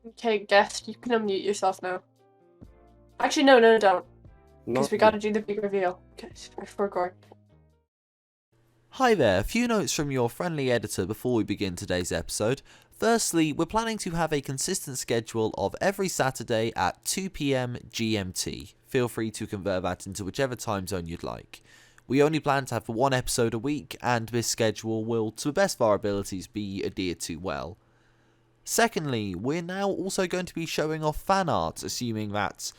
Okay, guest, you can unmute yourself now. Actually, no, don't. Because we gotta do the big reveal. Okay, for record. Hi there, a few notes from your friendly editor before we begin today's episode. Firstly, we're planning to have a consistent schedule of every Saturday at 2 PM GMT. Feel free to convert that into whichever time zone you'd like. We only plan to have one episode a week, and this schedule will, to the best of our abilities, be adhered to well. Secondly, we're now also going to be showing off fan art, assuming that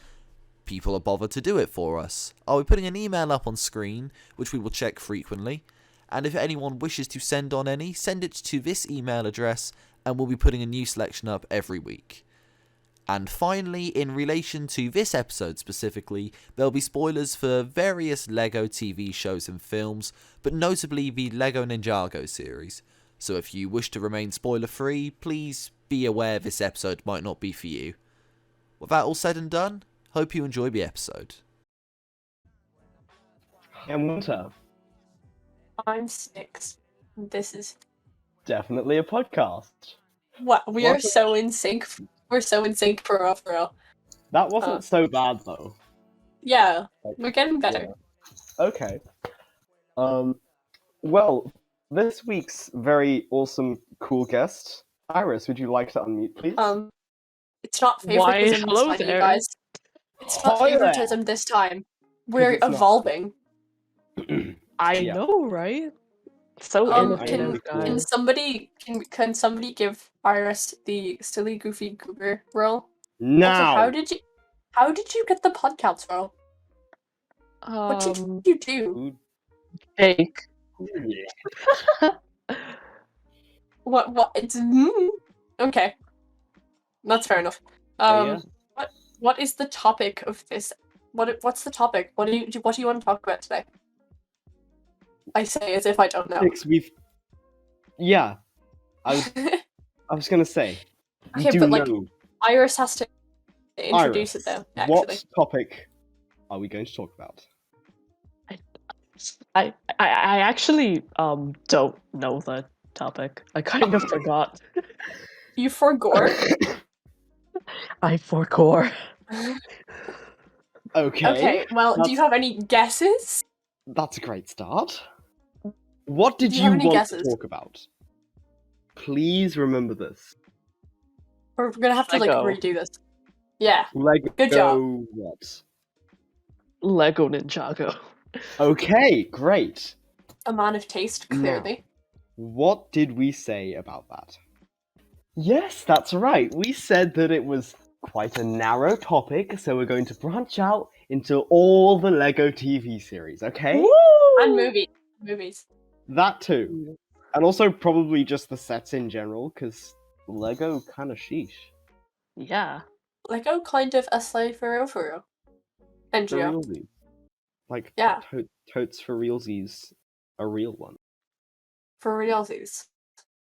people are bothered to do it for us. I'll be putting an email up on screen, which we will check frequently, and if anyone wishes to send on any, send it to this email address, and we'll be putting a new selection up every week. And finally, in relation to this episode specifically, there'll be spoilers for various LEGO TV shows and films, but notably the LEGO Ninjago series. So if you wish to remain spoiler-free, please be aware this episode might not be for you. With that all said and done, hope you enjoy the episode. And Winter. I'm 6. This is... Definitely a podcast. What? We are so in sync. We're so in sync for real. That wasn't so bad, though. Yeah, we're getting better. Yeah. Okay. Well, this week's very awesome, cool guest, Iris, would you like to unmute, please? It's not favoritism this time, you guys. It's not favoritism this time. We're evolving. I know, right? So innovative, guys. Can somebody give Iris the silly goofy goober role? Now. Also, how did you get the podcast role? What did you do? Fake. What? It's okay. That's fair enough. Yeah. What is the topic of this? What's the topic? What do you want to talk about today? I say as if I don't know. Yeah. I was gonna say. Okay, but like, Iris has to introduce it though. Actually. What topic are we going to talk about? I actually don't know the topic. I kind of forgot. You forgore? I forgore. Okay. Well, do you have any guesses? That's a great start. What did you want to talk about? Please remember this. We're gonna have to redo this. Yeah. Lego. Good job. What? Lego Ninjago. Okay, great. A man of taste, clearly. Now, what did we say about that? Yes, that's right. We said that it was quite a narrow topic, so we're going to branch out into all the Lego TV series, okay? Woo! And movies. That too. And also probably just the sets in general, because Lego kind of sheesh. Yeah. Lego kind of a slave for real. NGO. Like, yeah. Totes for realsies, a real one. For realsies.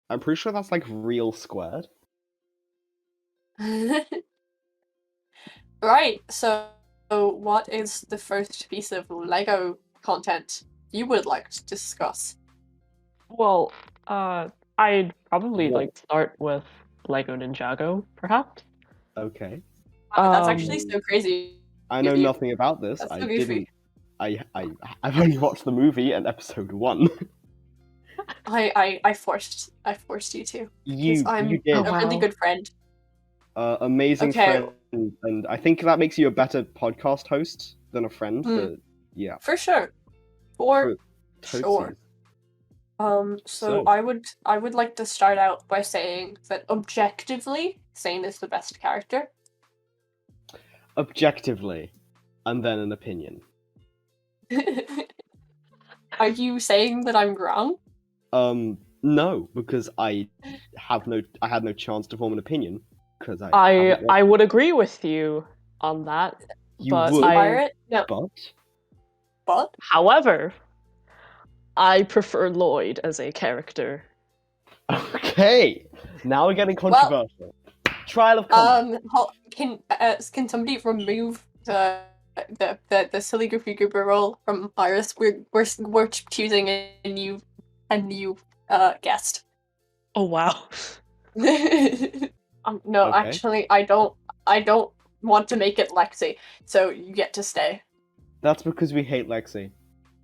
I'm pretty sure that's like real squared. Right, so what is the first piece of Lego content you would like to discuss? Well, I'd probably like to start with Lego Ninjago, perhaps. Okay. That's actually so crazy. I know nothing about this. That's so didn't. I've only watched the movie and episode 1. I forced you to. I'm you did. a really good friend. Amazing friend, and I think that makes you a better podcast host than a friend. But yeah. For sure. For sure. So I would like to start out by saying that objectively, Zane is the best character. Objectively, and then an opinion. Are you saying that I'm wrong? No, because I had no chance to form an opinion because I would agree with you on that. You but would, no. But however, I prefer Lloyd as a character. Okay, now we're getting controversial. Well, trial of combat. Can somebody remove the silly goofy goober role from Iris? We're choosing a new guest. Oh wow. No, Okay. actually, I don't want to make it Lexi, so you get to stay. That's because we hate Lexi.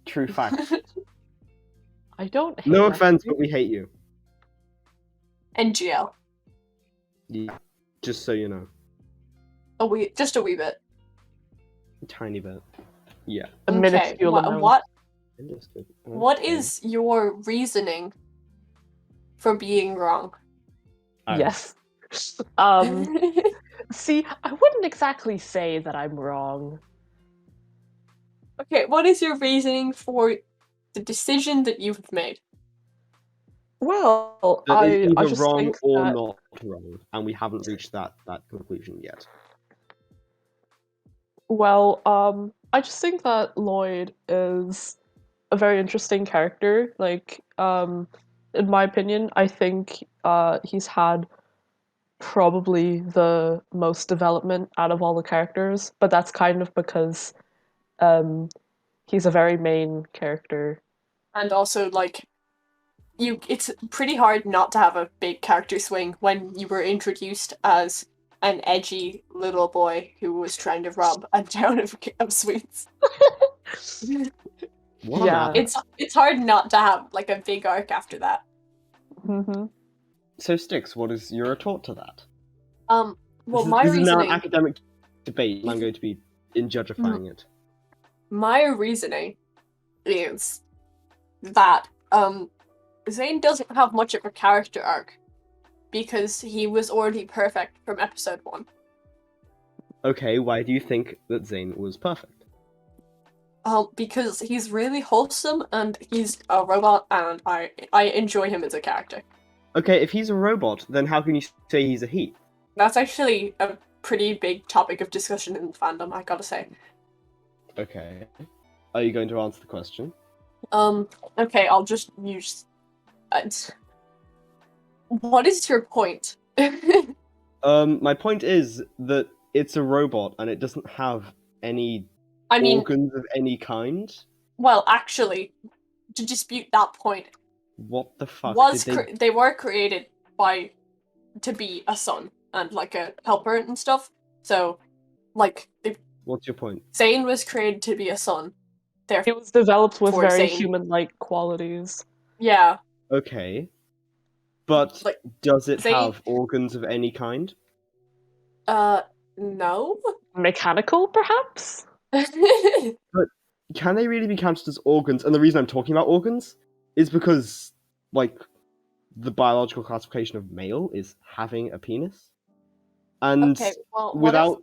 True fact. I don't hate No Lexi. offense, but we hate you. NGL. Yeah. Just so you know. Just a wee bit. A tiny bit. Yeah. A Okay, minuscule amount. What is your reasoning for being wrong? Yes. See, I wouldn't exactly say that I'm wrong. Okay, what is your reasoning for the decision that you've made? Well, That is I either just wrong think or that not wrong, and we haven't reached that conclusion yet. well, I just think that Lloyd is a very interesting character. Like, in my opinion, I think he's had probably the most development out of all the characters, but that's kind of because he's a very main character. And also, like, it's pretty hard not to have a big character swing when you were introduced as an edgy little boy who was trying to rob a town of sweets. What a Yeah. matter. It's hard not to have like a big arc after that. Mm-hmm. So, Styx, what is your retort to that? Well, This is now an academic debate, and I'm going to be judgifying it. My reasoning is that Zane doesn't have much of a character arc because he was already perfect from episode 1. Okay, why do you think that Zane was perfect? Because he's really wholesome and he's a robot, and I enjoy him as a character. Okay, if he's a robot, then how can you say he's a he? That's actually a pretty big topic of discussion in the fandom, I gotta say. Okay. Are you going to answer the question? Okay, I'll just use... what is your point? My point is that it's a robot and it doesn't have any organs of any kind. Well, actually, to dispute that point, What the fuck? they were created to be a son and like a helper and stuff. So, like, What's your point? Zane was created to be a son. He was developed with very Zane. human-like qualities. Yeah. Okay. But Like, does it Zane... have organs of any kind? No. Mechanical, perhaps? But can they really be counted as organs? And the reason I'm talking about organs is because, like, the biological classification of male is having a penis. And okay, well, without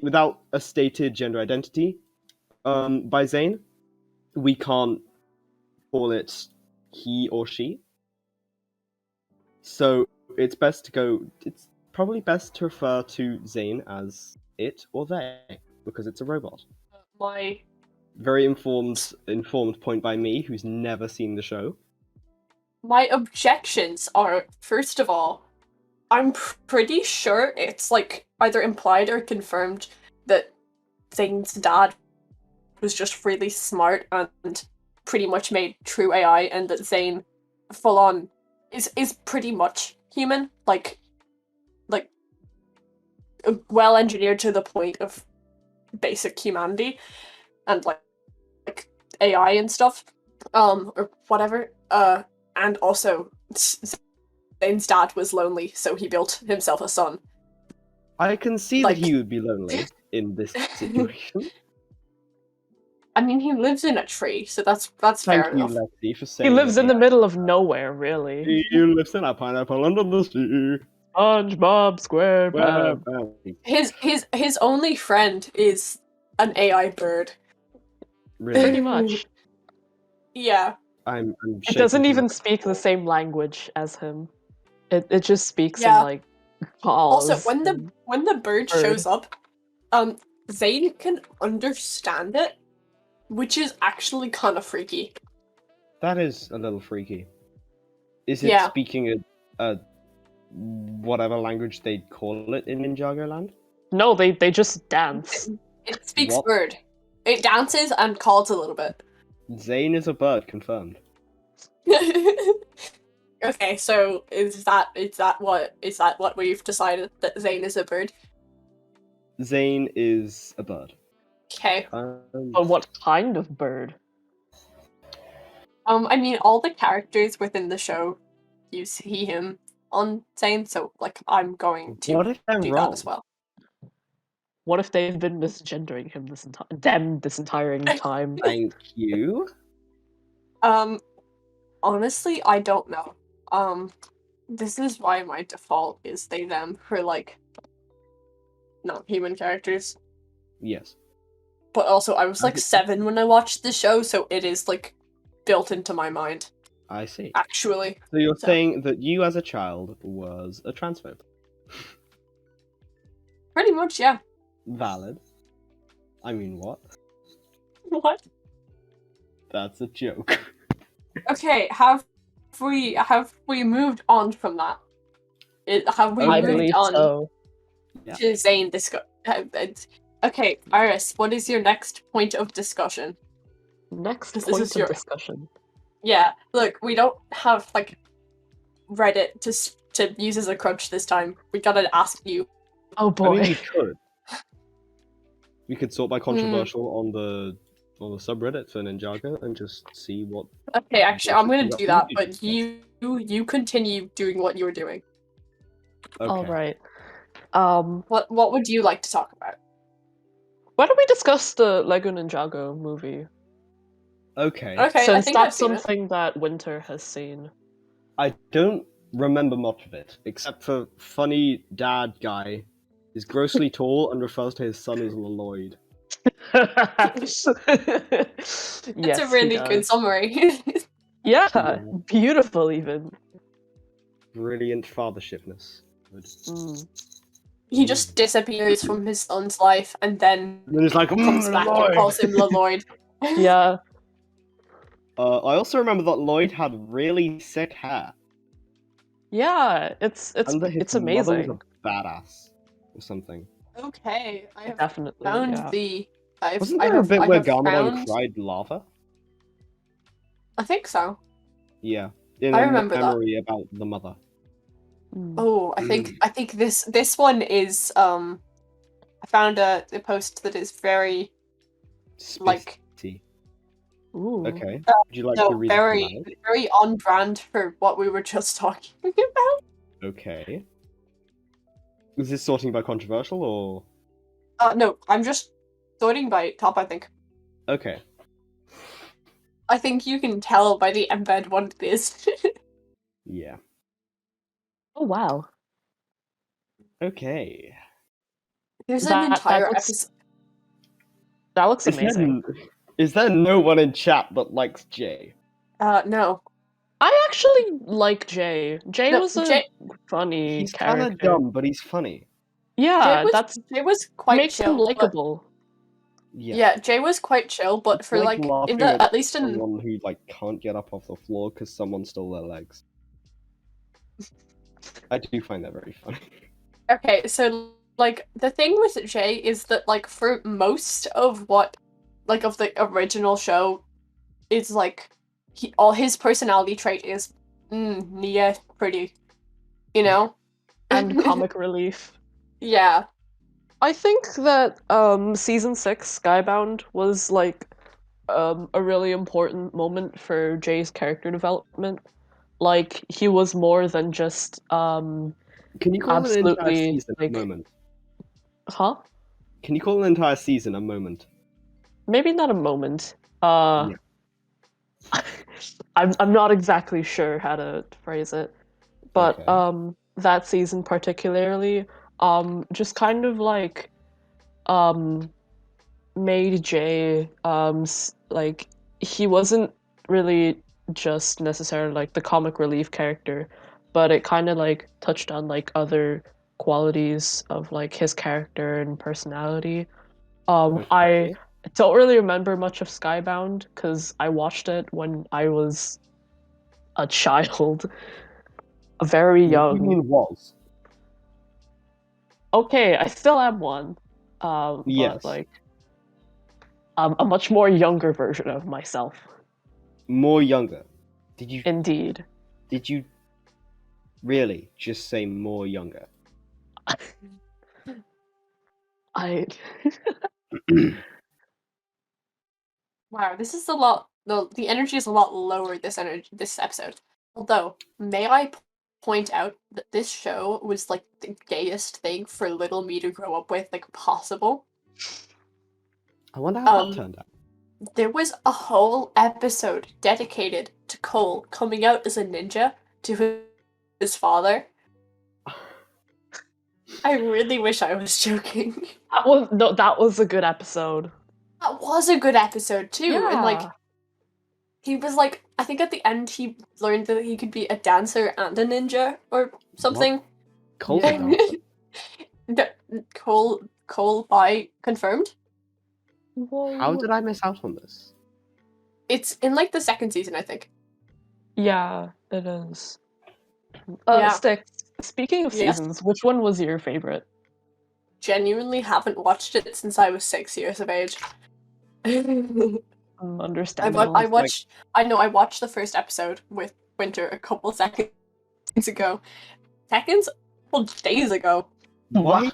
without a stated gender identity, by Zane, we can't call it he or she. So it's probably best to refer to Zane as it or they, because it's a robot. My Very informed point by me, who's never seen the show. My objections are, first of all, I'm pretty sure it's like either implied or confirmed that Zane's dad was just really smart and pretty much made true AI, and that Zane full on is pretty much human, like well engineered to the point of basic humanity and like AI and stuff, or whatever. And also Zane's dad was lonely, so he built himself a son. I can see that he would be lonely in this situation. I mean, he lives in a tree, so that's fair enough. Thank you, Lexi, for saying he lives in the middle of nowhere, really. He lives in a pineapple under the sea. SpongeBob SquarePants. His only friend is an AI bird. Really? Pretty much. Yeah. I'm it doesn't even speak the same language as him. It just speaks in like calls. Also, when the bird shows up, Zane can understand it, which is actually kind of freaky. That is a little freaky. Is it speaking a whatever language they'd call it in Ninjago land? No, they just dance. It speaks bird. It dances and calls a little bit. Zane is a bird, confirmed. Okay, so is that what we've decided, that Zane is a bird? Zane is a bird. Okay. But what kind of bird? I mean, all the characters within the show use he, him on Zane, so like I'm going to What if they're do wrong? that as well. What if they've been misgendering him this entire time? Thank you. Honestly, I don't know. This is why my default is they, them for like non-human characters. Yes. But also, I was like Okay. 7 when I watched the show, so it is like built into my mind. I see. Actually, So you're So- saying that you as a child was a transphobe? pretty much, yeah. Valid. I mean, what? What? That's a joke. Okay, have we moved on from that? Have we I Okay. believe moved on so. Yeah. to Zane okay, Iris, what is your next point of discussion? Next This point is of your- discussion. Yeah, look, we don't have like Reddit to use as a crutch this time. We gotta ask you. Oh I boy. mean, we could. We could sort by controversial on the subreddit for Ninjago and just see what. Okay, actually, I'm gonna do that, Bullshit but you continue doing what you're doing. Okay. All right. What would you like to talk about? Why don't we discuss the Lego Ninjago movie? Okay. Okay, I Since think I've that's seen it. something that Winter has seen. I don't remember much of it, except for funny dad guy is grossly tall and refers to his son as Lloyd. Yes, That's a really good summary. Yeah, Yeah. beautiful even. Brilliant fathershipness. He just disappears from his son's life and then And then he's like, comes back and Lloyd. calls him Lloyd. Yeah. I also remember that Lloyd had really sick hair. Yeah, it's And that his mother was amazing. a badass or something. Okay, I have Definitely. found Yeah. the. I've, Wasn't I there a have, bit I where have Garmadon found. cried lava? I think so. Yeah. In I a remember that. memory about the mother. Oh, I think this one is I found a post that is very like Spacey. Ooh. Okay. Would you like to read it very aloud? very on brand for what we were just talking about. Okay. Is this sorting by controversial or? No, I'm just sorting by top, I think. Okay. I think you can tell by the embed what it is. Yeah. Oh wow. Okay. There's an That entire looks- episode. That looks amazing. Is there no one in chat that likes Jay? No. I actually like Jay. Jay No, was a Jay- funny He's kind character. of dumb, but he's funny. Yeah, Jay was quite makes chill. him but- likable. Yeah, Jay was quite chill, but It's for like laughing in the at at least in someone who like can't get up off the floor because someone stole their legs. I do find that very funny. okay, so like the thing with Jay is that like for most of what like of the original show is like all his personality trait is yeah, pretty. You know? And comic relief. Yeah. I think that season 6 Skybound was like a really important moment for Jay's character development. Like he was more than just Can you call an entire absolutely season like a moment? huh? Can you call an entire season a moment? Maybe not a moment. Yeah. I'm not exactly sure how to phrase it. But Okay. that season particularly just kind of like made Jay like he wasn't really just necessarily like the comic relief character, but it kind of like touched on like other qualities of like his character and personality. I Okay. don't really remember much of Skybound because I watched it when I was a child, very What do you young. mean was? Okay, I still am one, Yes. but like a much more younger version of myself. More younger. Did you Indeed. did you Really, just say more younger. I Wow, this is a lot. The energy is a lot lower this episode. Although, may I point out that this show was like the gayest thing for little me to grow up with, like possible. I wonder how that Um, turned out. there was a whole episode dedicated to Cole coming out as a ninja to his father. I really wish I was joking. that was a good episode. That was a good episode too, and like Yeah. he was like, I think at the end he learned that he could be a dancer and a ninja or something. Cole's Yeah. a dancer. Cole by confirmed. How Whoa. did I miss out on this? It's in like the second season, I think. Yeah, it is. Yeah. Sticks. Speaking of Yes. seasons, which one was your favorite? Genuinely haven't watched it since I was 6 years of age. Understandable. I watched. I know. I watched the first episode with Winter a couple seconds ago. Seconds? Well, days ago. Why?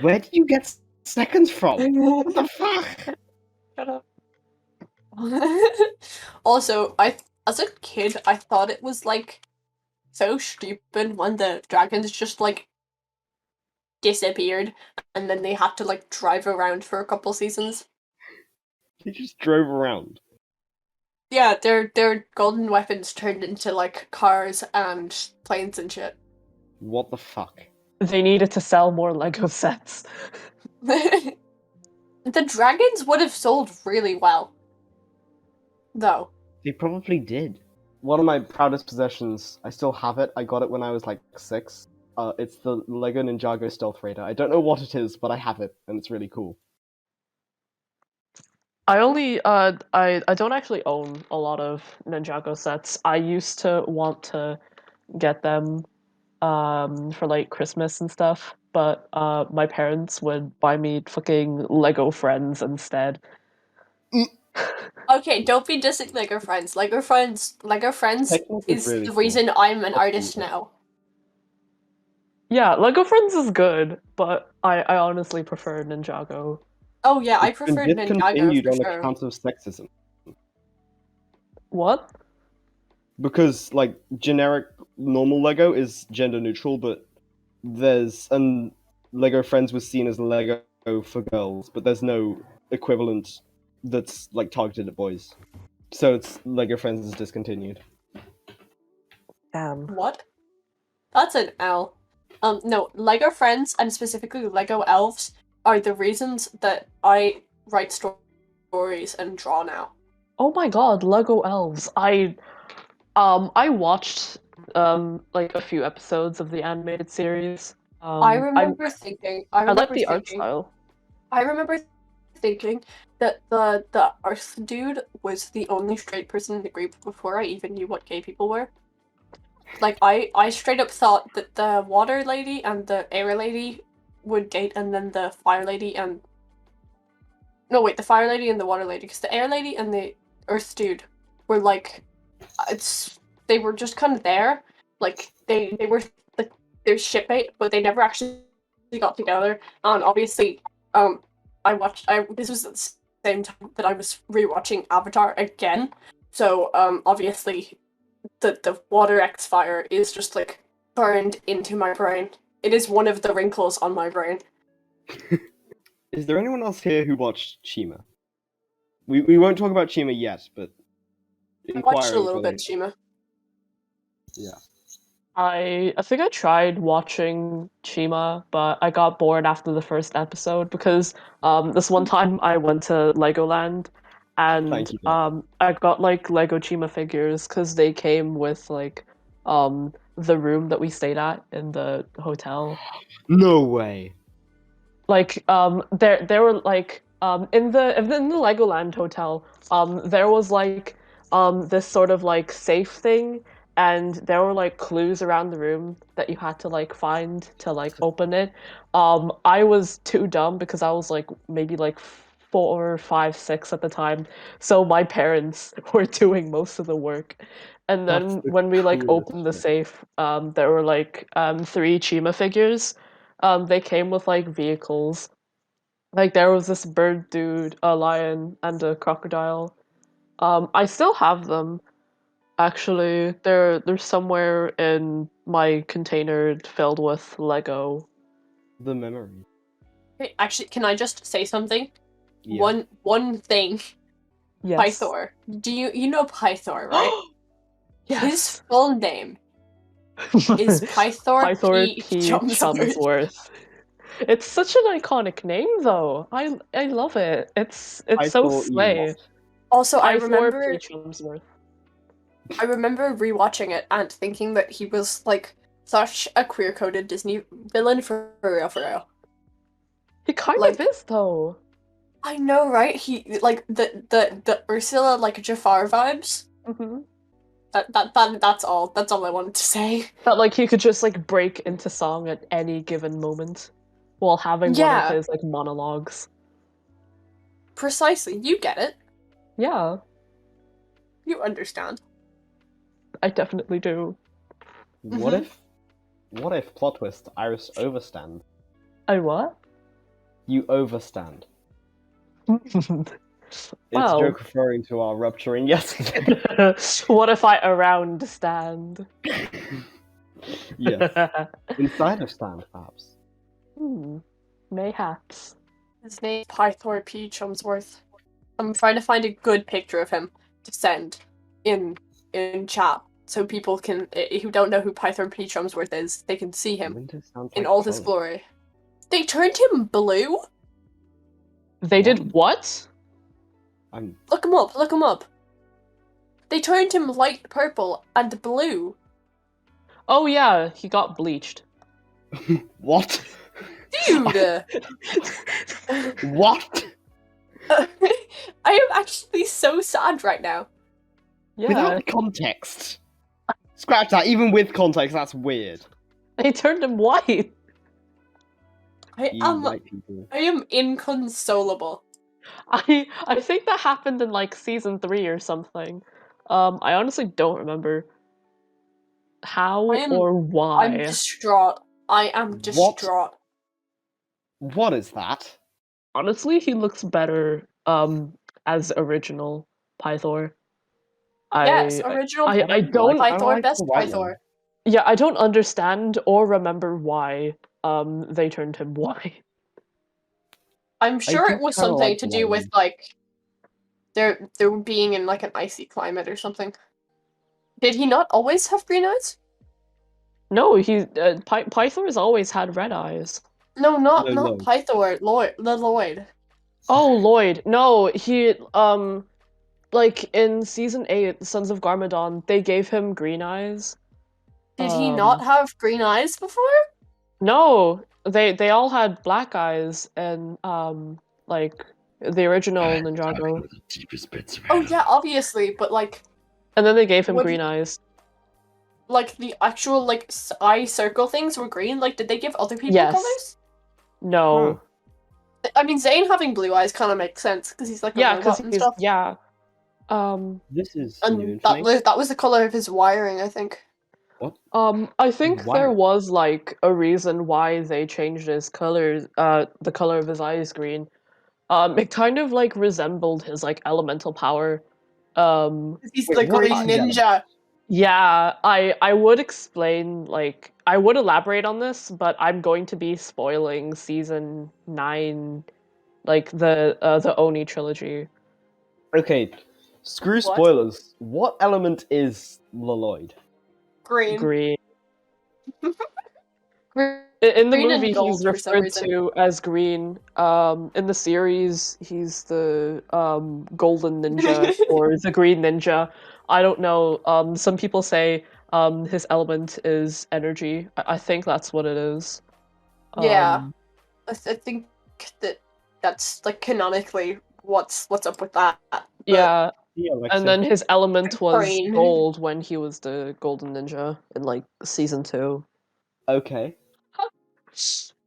Where did you get seconds from? What the fuck? Shut up. Also, as a kid, I thought it was like so stupid when the dragons just like disappeared and then they had to like drive around for a couple seasons. He just drove around. Yeah, their golden weapons turned into like cars and planes and shit. What the fuck? They needed to sell more Lego sets. The dragons would have sold really well. Though. They probably did. One of my proudest possessions, I still have it. I got it when I was like 6. It's the Lego Ninjago Stealth Raider. I don't know what it is, but I have it, and it's really cool. I only I don't actually own a lot of Ninjago sets. I used to want to get them for like Christmas and stuff, but my parents would buy me fucking Lego Friends instead. Okay, don't be dissing Lego Friends. Lego Friends Technic is is really the cool. reason I'm an That's artist cool. now. Yeah, Lego Friends is good, but I honestly prefer Ninjago. Oh yeah, I It's been prefer Ninjago discontinued for on sure. account of sexism. What? Because, like, generic normal Lego is gender neutral, but Lego Friends was seen as Lego for girls, but there's no equivalent that's, like, targeted at boys. So it's Lego Friends is discontinued. Damn. What? That's an L. No, Lego Friends and specifically Lego Elves are the reasons that I write stories and draw now. Oh my god, Lego Elves. I watched like a few episodes of the animated series. I remember thinking. I I like remember the art thinking. style. I remember thinking that the Earth dude was the only straight person in the group before I even knew what gay people were. Like I straight up thought that the water lady and the air lady would date, and then the fire lady and the fire lady and the water lady, because the air lady and the Earth dude were like, they were just kind of there, like they were like their shipmate, but they never actually got together. And obviously, this was at the same time that I was rewatching Avatar again, so obviously the water X fire is just like burned into my brain. It is one of the wrinkles on my brain. Is there anyone else here who watched Chima? We won't talk about Chima yet, but I watched a inquiring little for bit, Shima. Yeah. I think I tried watching Chima, but I got bored after the first episode because this one time I went to Legoland and Thank you, Dan. I got like Lego Chima figures because they came with like the room that we stayed at in the hotel. No way. Like there were like in the Legoland hotel there was like this sort of like safe thing, and there were like clues around the room that you had to like find to like open it. I was too dumb because I was like maybe like 4, 5, 6 at the time, so my parents were doing most of the work, And That's then the when we like coolest opened the shit. safe, there were like 3 Chima figures. They came with like vehicles. Like there was this bird dude, a lion, and a crocodile. I still have them. Actually, they're somewhere in my container filled with Lego. The memory. Hey, actually, can I just say something? Yeah. One thing. Yes. Pythor. Do you know Pythor, right? His Yes. full name is Pythor Pythor P. P. Chumsworth. Chumsworth. It's such an iconic name, though. I love it. It's I so thought you slay. what? Also, Pythor P. Chumsworth. I remember rewatching it and thinking that he was like such a queer-coded Disney villain for real, for real. He kind of Like, is, though. I know, right? He like the Ursula like Jafar vibes. Hmm. That's all. That's all I wanted to say. That like he could just like break into song at any given moment while having one of Yeah, his like monologues. precisely. You get it. Yeah, You understand. I definitely do. What Mhm. if, what if plot twist? Iris overstand. I what? You overstand. It's a Wow. joke referring to our rupturing yesterday. What if I around stand? Yes. Inside of stand, perhaps. Mayhaps. His name is Pythor P. Chumsworth. I'm trying to find a good picture of him to send in chat so people can who don't know who Pythor P. Chumsworth is, they can see him Winter sounds in like all his fun. glory. They turned him blue? They did what? I'm Look him up, look him up. They turned him light purple and blue. Oh yeah, he got bleached. what? Dude! What? I am actually so sad right now. Yeah, Without context. Scratch that. Even with context, that's weird. they turned him white. You white people. I am inconsolable. I think that happened in like season 3 or something. I honestly don't remember how I'm or why. distraught. I am What? distraught. What is that? Honestly, he looks better as original Pythor. Yes, I original I don't I Pythor, like the best white Pythor. one. yeah, I don't understand or remember why they turned him white. I'm I sure do it was kind of something like to the do white with one. like there being in like an icy climate or something. Did he not always have green eyes? No, Pythor has always had red eyes. No, not No, not no. Pythor, Lloyd. Oh, Lloyd. No, he like in season 8, Sons of Garmadon, they gave him green eyes. Did he not have green eyes before? No, they all had black eyes and like the original Ninjago. The deepest bits of Oh yeah, obviously, but like And then they gave him would green eyes. like the actual like eye circle things were green? Like did they give other people Yes. colors? Huh. No. I mean, Zane having blue eyes kind of makes sense because he's like a Yeah, because robot and he's stuff. yeah. Um This is new And information. that was the color of his wiring, I think. What? I think there Why? was like a reason why they changed his color, the color of his eyes green. It kind of like resembled his like elemental power. He's Wait, the what is green his element? ninja. Yeah, I would explain like I would elaborate on this, but I'm going to be spoiling season 9, like the Oni trilogy. Okay, screw What? spoilers. What element is Lloyd? Green. Green. Green In the and movie, he's gold for some referred reason. to as green. In the series, he's the golden ninja or the green ninja. I don't know. Some people say his element is energy. I think that's what it is. Yeah, Um, I think that that's like canonically what's up with that. But yeah, Yeah, and Alexia. then his element was green. gold when he was the golden ninja in like season 2. Okay,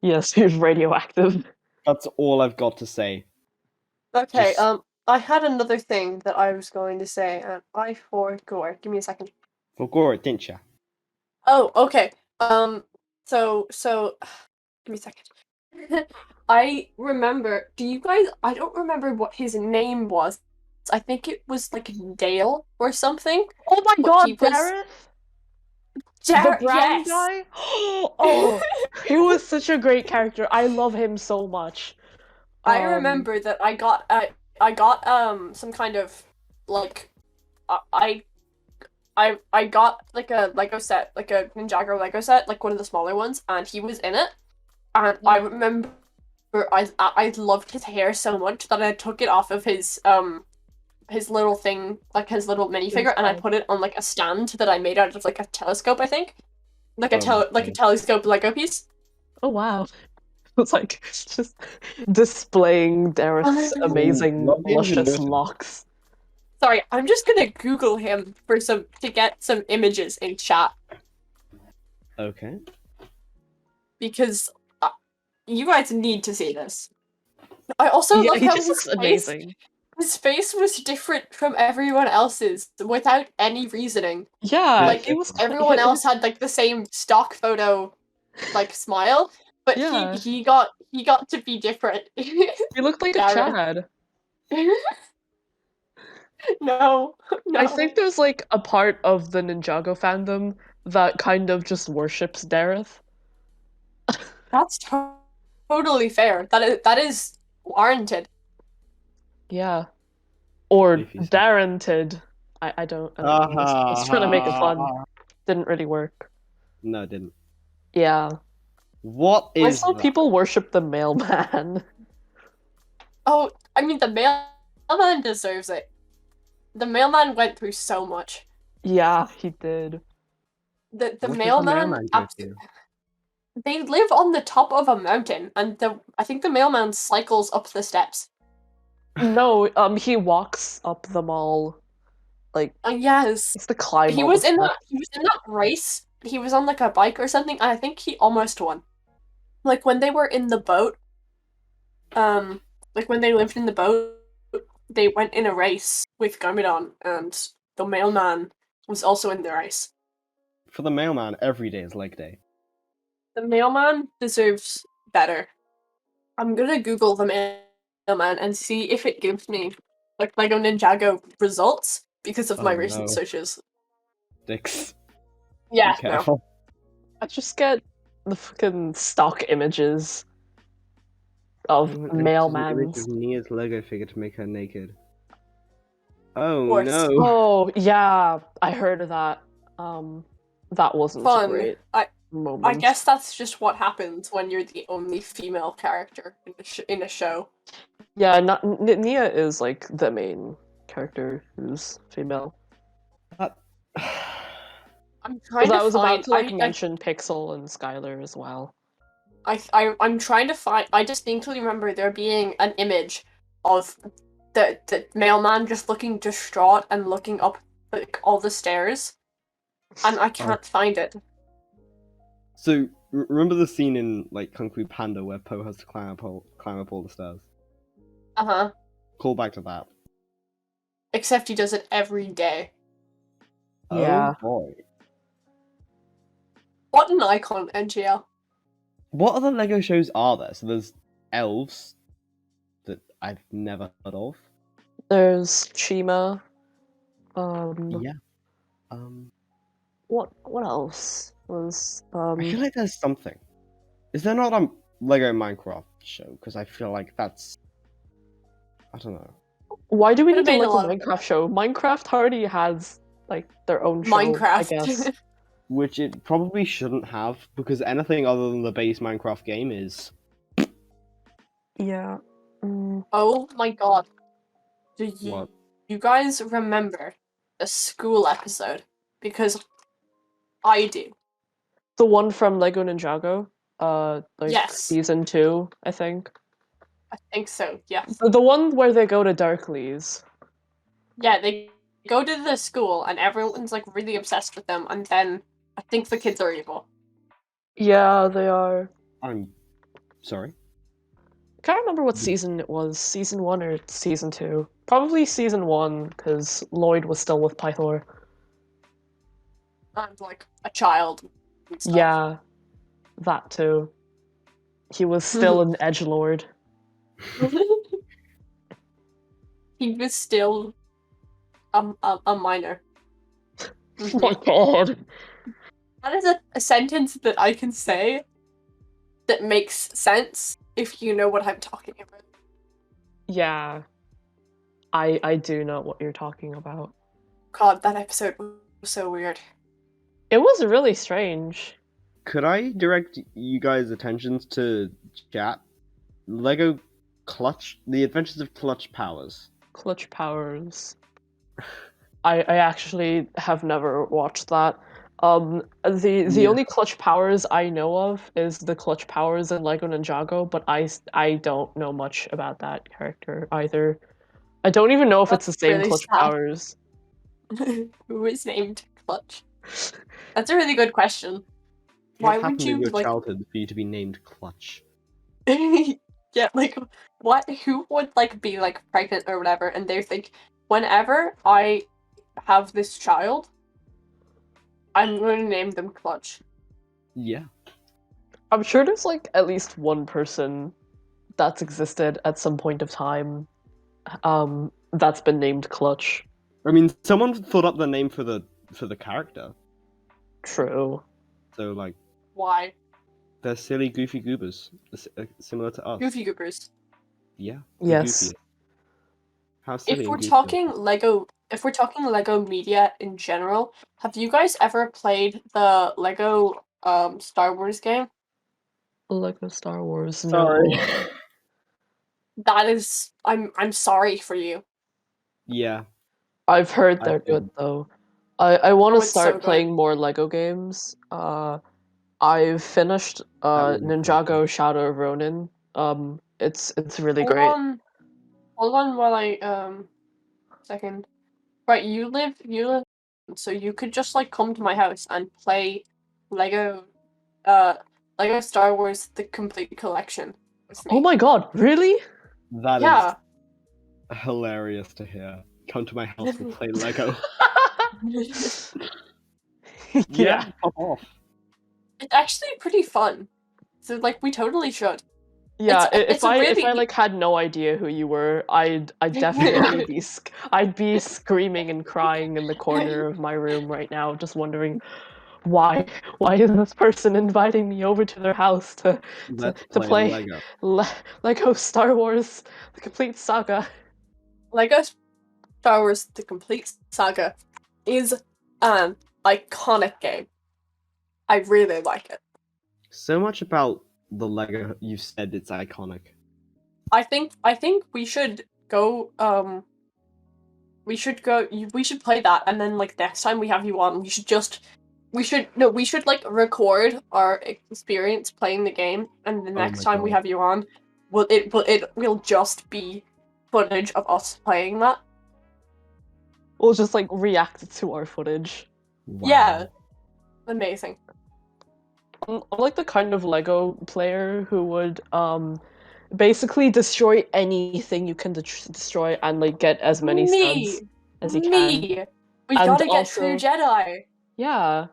Yes, he was radioactive. that's all I've got to say. Okay, Just I had another thing that I was going to say, and I forgot. Give me a second. Forgot it, didn't you? Oh, okay. So give me a second. I remember. Do you guys? I don't remember what his name was. I think it was like Dale or something. Oh my But he god, was Gareth? The brown Yes. guy? Oh, he was such a great character. I love him so much. I Um, remember that I got some kind of like I I got like a Lego set, like a Ninjago Lego set, like one of the smaller ones, and he was in it. And I remember I loved his hair so much that I took it off of his little thing, like his little minifigure, and I put it on like a stand that I made out of like a telescope, I think. Like like a telescope Lego piece. oh wow. It's like just displaying Dareth's Ooh, amazing, what luscious ingenuity. locks. Sorry, I'm just gonna Google him for some to get some images in chat Okay. because you guys need to see this. I also Yeah, love he how just looks amazing. his face was different from everyone else's without any reasoning. Yeah, Like he was everyone else had like the same stock photo like smile, but yeah, he got to be different. he looked like a Gareth. Chad. No, I no. think there's like a part of the Ninjago fandom that kind of just worships Dareth. That's totally fair. That is warranted. Yeah. Or If you say. Darrented. I don't know. I was trying to make a pun. Didn't really work. No, it didn't. Yeah. What I is saw that? people worship the mailman. Oh, I mean the mailman deserves it. The mailman went through so much. Yeah, he did. The What did the mailman mailman go through? they live on the top of a mountain, and I think the mailman cycles up the steps. No, he walks up the mall. Like, Yes, it's to climb he all the was in that. steps. He was in that race. He was on like a bike or something, and I think he almost won. Like when they were in the boat, um, like when they lived in the boat, they went in a race with Garmadon, and the mailman was also in the race. For the mailman, every day is leg day. The mailman deserves better. I'm gonna Google the mailman and see if it gives me like Lego Ninjago results because of my Oh recent no. searches. Dicks. Yeah, Be no. careful. I just get the fucking stock images of Someone edited an image mailmans. of Nia's Lego figure to make her naked. Of Oh course. no. Oh, yeah, I heard of that. That wasn't a Fun. great I moment. guess that's just what happens when you're the only female character in a show. Yeah, not Nia is like the main character who's female. That... I'm Because trying to I was about find. to like mention Pixel and Skylar as well. I'm trying to find. I distinctly remember there being an image of the mailman just looking distraught and looking up like all the stairs, and I can't find it. So remember the scene in like Kung Fu Panda where Po has to climb up all the stairs? Uh-huh. Call back to that. Except he does it every day. Yeah. Oh boy. What an icon, NGL. What other Lego shows are there? So there's Elves that I've never heard of. There's Chima. Yeah. What else was I feel like there's something. Is there not a Lego Minecraft show? Because I feel like that's. I don't know. Why do we Could have need to made a like a lot of Minecraft show? Minecraft already has like their own show, I guess. Minecraft. Which it probably shouldn't have, because anything other than the base Minecraft game is. Yeah. Oh my god. Do What? you guys remember the school episode? Because I do. The one from Lego Ninjago, like Yes, season 2, I think. I think so. Yes. The one where they go to Darkleys. Yeah, they go to the school and everyone's like really obsessed with them, and then I think the kids are evil. Yeah, they are. I'm sorry. I can't remember what season it was. Season 1 or season 2. Probably season 1, because Lloyd was still with Pythor. and like a child and stuff. Yeah, that too. He was still an edgelord. He was still a minor. Oh my god. That is a sentence that I can say that makes sense if you know what I'm talking about. Yeah. I do know what you're talking about. God, that episode was so weird. It was really strange. Could I direct you guys' attentions to chat? Lego Clutch, The Adventures of Clutch Powers. Clutch Powers. I actually have never watched that. The Yeah. only Clutch Powers I know of is the Clutch Powers in Lego Ninjago, but I don't know much about that character either. I don't even know if it's the That's same really Clutch sad. Powers. Who is named Clutch? That's a really good question. What Why would happened in you your like? childhood for you to be named Clutch? Yeah, like what? Who would like be like pregnant or whatever, and they think whenever I have this child, I'm going to name them Clutch. Yeah. I'm sure there's like at least one person that's existed at some point of time, that's been named Clutch. I mean, someone thought up the name for the character. True. So like, Why? they're silly, goofy goobers, similar to us. Goofy Goopers. Yeah. Yes. Goofiest. How silly If we're and goofy. talking Lego media in general, have you guys ever played the Lego Star Wars game? Lego Star Wars, Sorry. no. That is, I'm sorry for you. Yeah. I've heard I they're good think. though. I want to Oh, it's so start good. playing more Lego games. I've finished That would be Ninjago Shadow of Ronin. It's really Hold great. hold on while I second. Right, you live, so you could just like come to my house and play Lego, uh, Lego Star Wars: The Complete Collection with Oh me. my god, really? That Yeah. is hilarious to hear. Come to my house and play Lego. Yeah. Pop off. It's actually pretty fun. So like we totally should. Yeah, It's a if I really like had no idea who you were, I'd definitely be I'd be screaming and crying in the corner of my room right now, just wondering why is this person inviting me over to their house Let's to play play Lego. Lego Star Wars: The Complete Saga. Lego Star Wars: The Complete Saga is an iconic game. I really like it. So much about the Lego you said it's iconic. I think we should go we should play that, and then like next time we have you on, we should like record our experience playing the game, and the Oh next my time we God. have you on, it will just be footage of us playing that. We'll just like react to our footage. Wow. Yeah. Amazing. I'm like the kind of Lego player who would basically destroy anything you can destroy and like get as many studs as you can. Me. We And gotta get True also, Jedi. yeah,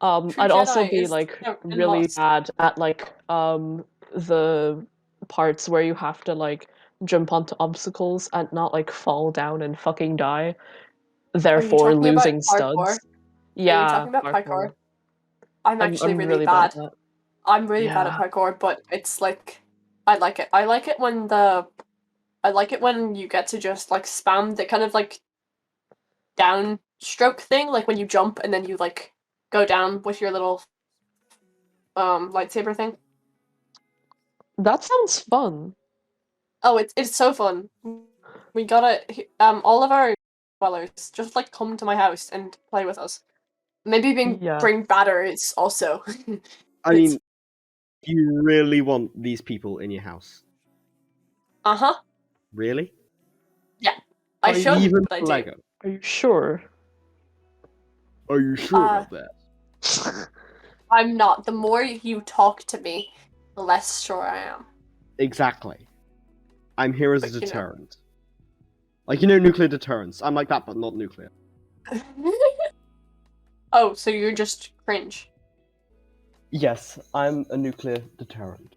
True I'd also Jedi be is like a really must. bad at like the parts where you have to like jump onto obstacles and not like fall down and fucking die, Are you therefore talking about losing parkour? studs. Are you Yeah, talking about parkour. parkour? I'm actually I'm really really bad at bad. that. I'm really bad at Yeah. parkour, but it's like I like it. I like it when you get to just like spam the kind of like downstroke thing, like when you jump and then you like go down with your little lightsaber thing. That sounds fun. Oh, it's so fun. We gotta all of our dwellers just like come to my house and play with us. Maybe Yeah. bring batteries also. I It's mean, you really want these people in your house? uh-huh. Really? Yeah. I Are you shouldn't, Even but I for do. Lego? Are you sure? Are you sure Uh, about that? I'm not. The more you talk to me, the less sure I am. Exactly. I'm here as a But you know. deterrent. Like, you know, nuclear deterrence. I'm like that, but not nuclear. Oh, so you're just cringe. Yes, I'm a nuclear deterrent.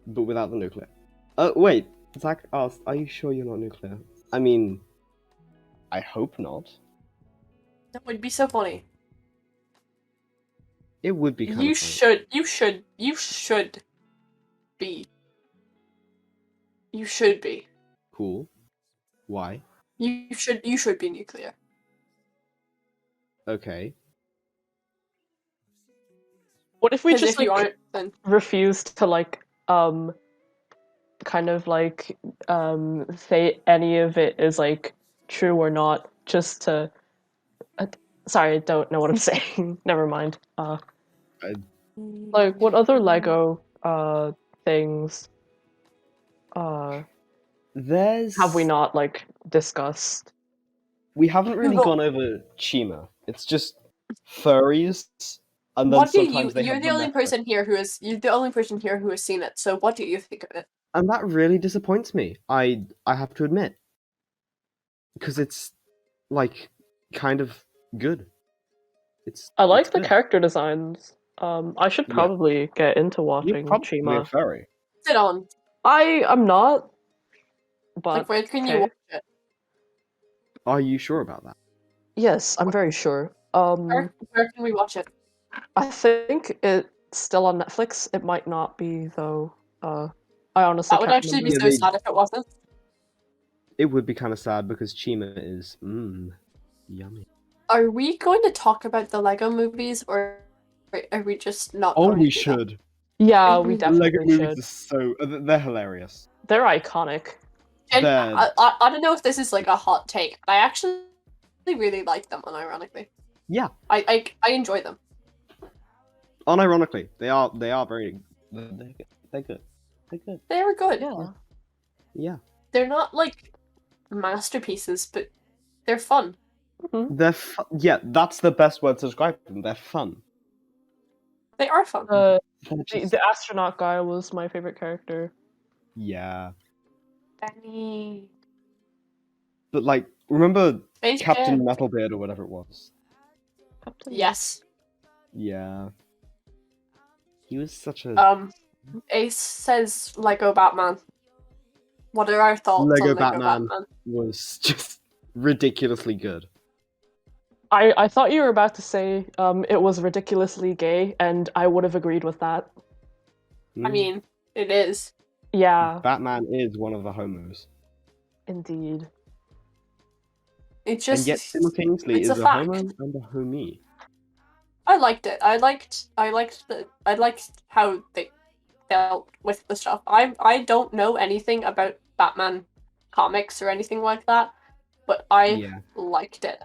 But without the nuclear. Wait. Zach asked, are you sure you're not nuclear? I mean, I hope not. That would be so funny. It would be kind You of funny. should be. You should be. Cool. Why? You should be nuclear. Okay. What if we Because just if you like aren't, then refused to like kind of like say any of it is like true or not, just to sorry, I don't know what I'm saying. Never mind. I, Like what other Lego things there's... have we not like discussed? We haven't really But gone over Chima. It's just furries, and then what do sometimes they you're have the the only method. person here you're the only person here who has seen it, so what do you think of it? And that really disappoints me. I have to admit. Because it's like kind of good. I It's like the good. character designs. I should Yeah. probably get into You're watching probably a Chima. furry. Sit on. I'm not, Like, but where can you okay. watch it? Are you sure about that? Yes, I'm very sure. Where can we watch it? I think it's still on Netflix. It might not be though. I honestly That would can't actually be remember. Yeah, so sad if it wasn't. it would be kind of sad because Chima is yummy. Are we going to talk about the Lego movies, or are we just not Oh, going we to do that? should. Yeah, we Lego definitely movies should. are so they're hilarious. They're iconic. And They're I don't know if this is like a hot take, but I actually really like them, unironically. yeah. I enjoy them. Unironically, they are very they're good. They're good. They're good. They were good. Yeah. Yeah. They're not like masterpieces, but they're fun. They're yeah, that's the best word to describe them. They're fun. They are fun. They're The, just- the astronaut guy was my favorite character. yeah. Benny. But like, remember Space Captain Jam. Metalbeard or whatever it was? Yes. Yeah. He was such a Ace says Lego Batman. What are our thoughts Lego on Lego Batman. Batman? Was just ridiculously good. I thought you were about to say it was ridiculously gay, and I would have agreed with that. I mean, it is. Yeah, Batman is one of the homos, indeed. It's just. and yet simultaneously it's is a a fact. homo and a homie. I liked it. I liked how they dealt with the stuff. I don't know anything about Batman comics or anything like that, but I Yeah, liked it.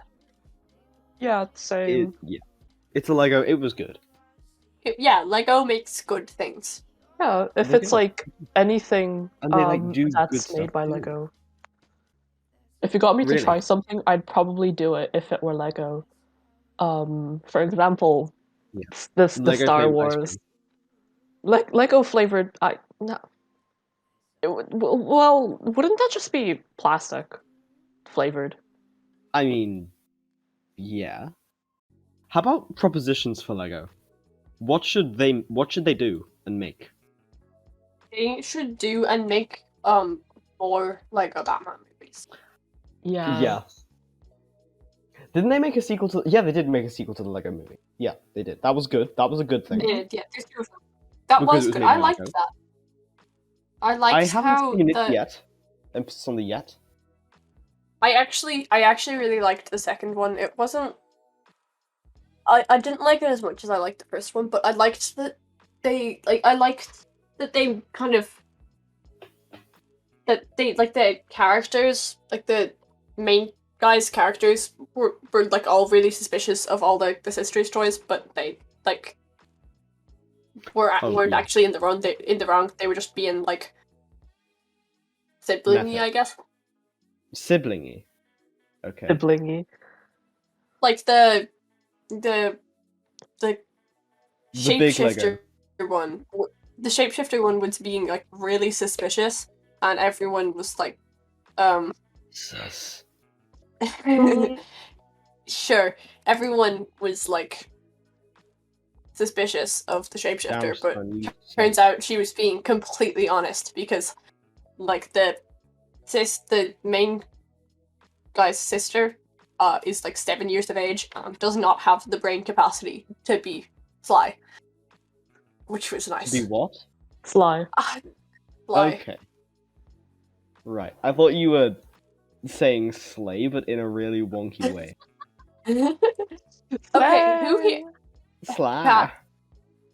Yeah, same. yeah. It's a Lego. It was good. Yeah, Lego makes good things. Yeah, if They it's do. like anything And they like do good that's stuff made by too. Lego. If you got me to Really? try something, I'd probably do it if it were Lego. For example, Yeah. the Lego Star flavored ice Wars. cream. Lego flavored. No. Well, wouldn't that just be plastic flavored? I mean, yeah. How about propositions for Lego? What should they do and make? They should do and make more Lego Batman movies. Yeah. Didn't they make a sequel to? Yeah, they did make a sequel to the Lego movie. Yeah, they did. That was good. That was a good thing. Yeah, there's two of them. That Because was it was good. made I by liked Lego. that. I I liked haven't how seen it yet. Emphasis on the yet. I actually really liked the second one. It wasn't. I didn't like it as much as I liked the first one, but I liked that they kind of that they like the characters, like the main guys' characters were like all really suspicious of all the sisters' toys, but they like weren't yeah. actually in the wrong. They were just being like siblingy, Method. I guess. Siblingy. Okay. Siblingy. Like the The big shapeshifter Lego. one. The shapeshifter one was being like really suspicious, and everyone was like, Sus. sure, everyone was like suspicious of the shapeshifter, but turns out she was being completely honest because, like, the main guy's sister, is like 7 years of age and does not have the brain capacity to be fly, which was nice. To be what? Fly. Fly. Okay. Right. I thought you were saying slay, but in a really wonky way. Okay, who here? Sly.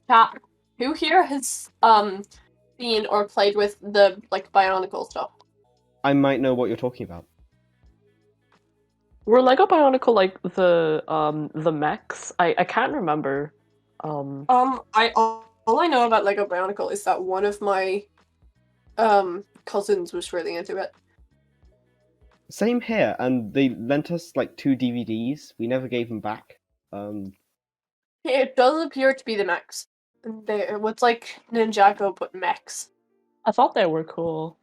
Cat. Who here has seen or played with the like Bionicle stuff? I might know what you're talking about. Were Lego Bionicle like the mechs? I can't remember. I all I know about Lego Bionicle is that one of my cousins was really into it. Same here, and they lent us like 2 DVDs. We never gave them back. It does appear to be the mechs. What's like Ninjago but mechs. I thought they were cool.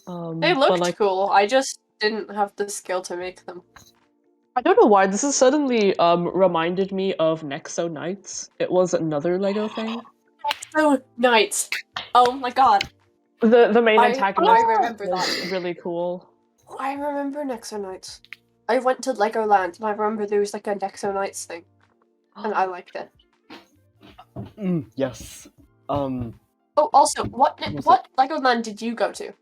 They but, looked like, cool. I just didn't have the skill to make them. I don't know why this has suddenly reminded me of Nexo Knights. It was another Lego thing. Nexo Knights. Oh my god. The main I antagonist remember was that. really cool. I remember Nexo Knights. I went to Legoland and I remember there was like a Nexo Knights thing. And I liked it. Yes. Oh, also, what Legoland did you go to?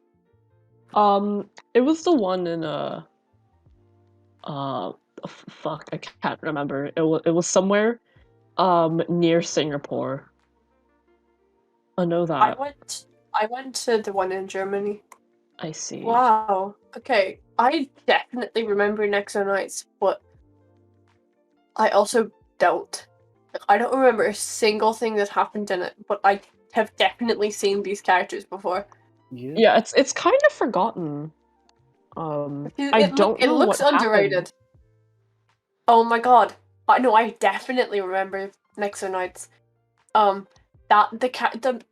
It was the one in fuck, I can't remember. It was somewhere near Singapore. I know that. I went to the one in Germany. I see. Wow. Okay. I definitely remember Nexo Knights, but I also don't. I don't remember a single thing that happened in it, but I have definitely seen these characters before. Yeah, it's kind of forgotten. I don't It know looks what underrated. happened. Oh my god. I know, I definitely remember Nexo Knights. That the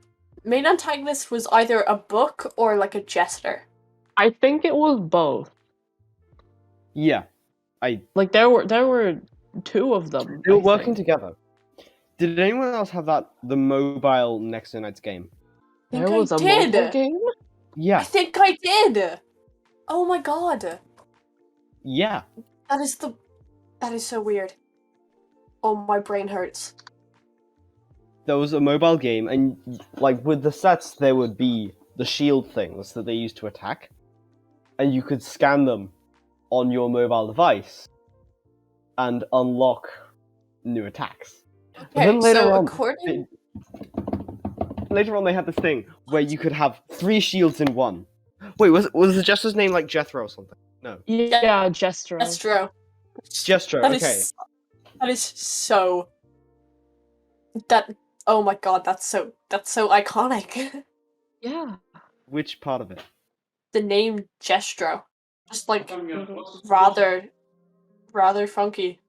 main antagonist was either a book or like a jester. I think it was both. Yeah. Like there were 2 of them. They were I working think. together. Did anyone else have the mobile Nexo Knights game? There was a mobile game? Yeah. I think I did. Oh my god. Yeah. That is so weird. Oh, my brain hurts. There was a mobile game, and like with the sets, there would be the shield things that they used to attack, and you could scan them on your mobile device and unlock new attacks. Okay, But then later so on, according... later on, they had this thing where you could have 3 shields in one. Wait, was the Jester's name like Jethro or something? No. Yeah, Jestro. Jestro. Jestro, okay. That is so... Oh my god, that's so iconic. Yeah. Which part of it? The name Jestro. Just like rather funky.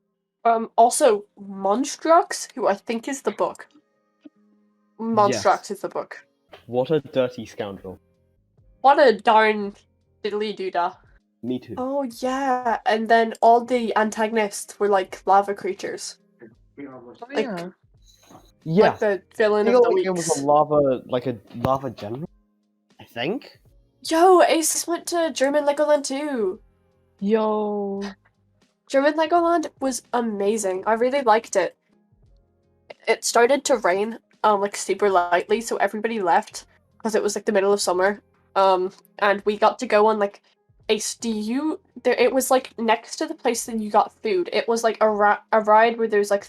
Also Monstrux, who I think is the book. Monstrux is the book. What a dirty scoundrel. What a darn diddly doodah. Me too. Oh yeah, and then all the antagonists were like lava creatures. Like, Yeah. like the villain I of the think week. it was a lava general, I think. Yo, Ace went to German Legoland too. Yo. German Legoland was amazing. I really liked it. It started to rain, like super lightly, so everybody left because it was like the middle of summer. And we got to go on like Ace. It was like next to the place that you got food. It was like a ride where there's like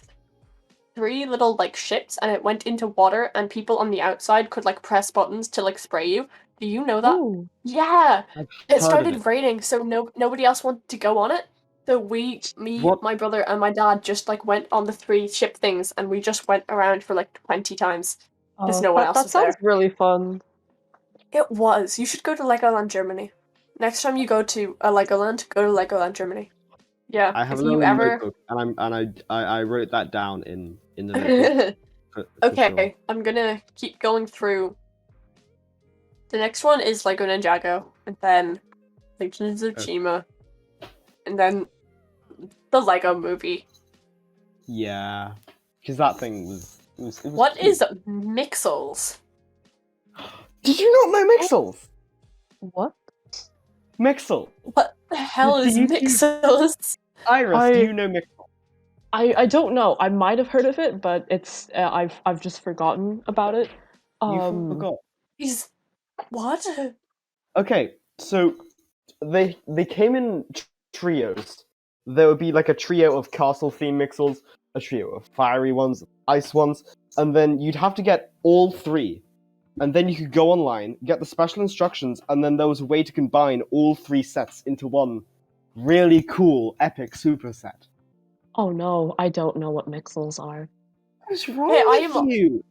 3 little like ships, and it went into water, and people on the outside could like press buttons to like spray you. Do you know that? Ooh. Yeah. I've It heard of started raining, so nobody else wanted to go on it. So me, What? my brother, and my dad just like went on the 3 ship things, and we just went around for like 20 times because no one else That was sounds there. really fun. It was. You should go to Legoland Germany. Next time you go to a Legoland, go to Legoland Germany. Yeah. I have if a little you ever... notebook, and I wrote that down in the notebook. for Okay, sure. I'm gonna keep going through. The next one is Lego Ninjago, and then Legends of Chima, and then the Lego movie. Yeah, because that thing was. It was What cute. is Mixels? Did you not know Mixels? What? Mixel. What the hell Do is you- Mixels? Iris, do you know Mixel? I don't know. I might have heard of it, but it's I've just forgotten about it. You forgot. He's what? Okay, so they came in trios. There would be like a trio of castle theme mixels, a trio of fiery ones, ice ones, and then you'd have to get all three. And then you could go online, get the special instructions, and then there was a way to combine all three sets into one really cool, epic super set. Oh no, I don't know what Mixels are. What's wrong Hey, I with am- you?